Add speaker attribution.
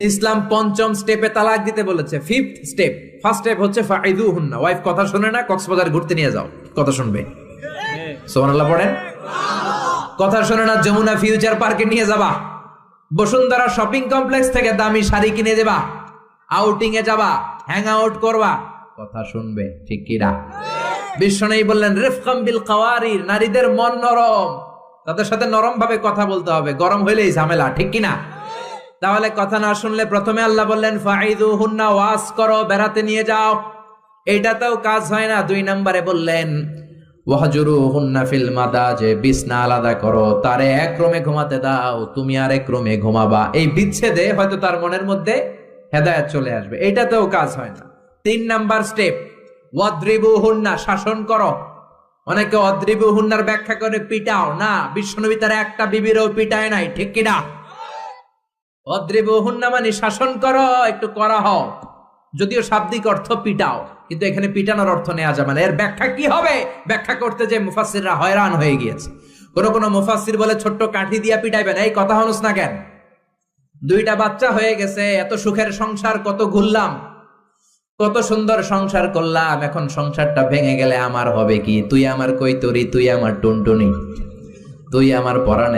Speaker 1: ইসলাম পঞ্চম স্টেপে তালাক দিতে বলেছে। ফিফথ স্টেপ, ফার্স্ট স্টেপ হচ্ছে ফাইদুহুন্না, ওয়াইফ কথা শুনে না, কক্সবাজার ঘুরতে নিয়ে যাও, কথা শুনবে। সুবহানাল্লাহ পড়েন। কথা শুনে না, যমুনা ফিউচার পার্কে নিয়ে যাবা, বসুন্ধরা শপিং কমপ্লেক্স থেকে দামি শাড়ি কিনে দেবা, আউটিং এ যাবা, হ্যাং আউট করবা, কথা শুনবে, ঠিক কি না? বিশ্বনবী বললেন রিফকাম বিল কাওয়ারির, নারীদের মন নরম, তাদের সাথে নরম ভাবে কথা বলতে হবে, গরম হইলেই ঝামেলা, ঠিক কি না? তাহলে কথা না শুনলে প্রথমে আল্লাহ বললেন ফাইদুহুন্না, ওয়াজ করো, বেড়াতে নিয়ে যাও, এইটাতেও কাজ হয় না। 2 নম্বরে বললেন ওয়াহজুরুহুন্না ফিল মাদাজে, বিছনা আলাদা করো, তারে এক রুমে ঘুমাতে দাও, তুমি আর এক রুমে ঘুমাবা। এই বিচ্ছেদে হয়তো তার মনের মধ্যে হেদায়েত চলে আসবে, এইটাতেও কাজ হয় না। 3 নাম্বার স্টেপ ওয়াদ্রিবুহুন্না, শাসন করো। অনেকে ওয়াদ্রিবুহুন্নার ব্যাখ্যা করে পিটাও, না, বিশ্বনবী তার একটা বিবিরও পিটায় নাই, ঠিক কি না? অদ্রিবুহুন্না মানে শাসন করো, একটু করা হও, যদিও শাব্দিক অর্থ পিটাও, কিন্তু এখানে পিটানোর অর্থ নেওয়া যাবে না। এর ব্যাখ্যা কি হবে, ব্যাখ্যা করতে যে মুফাসসিররা হয়রান হয়ে গিয়েছে। কোন মুফাসসির বলে ছোট্ট কাঠি দিয়া পিটাইবেন, এই কথা হনুস না কেন? 2টা বাচ্চা হয়ে গেছে, এত সুখের সংসার, কত ঘুরলাম, কত সুন্দর সংসার করলাম, এখন সংসারটা ভেঙে গেলে আমার হবে কি? তুই আমার কৈতরি, তুই আমার টুনটুনি, তুই আমার পরাণের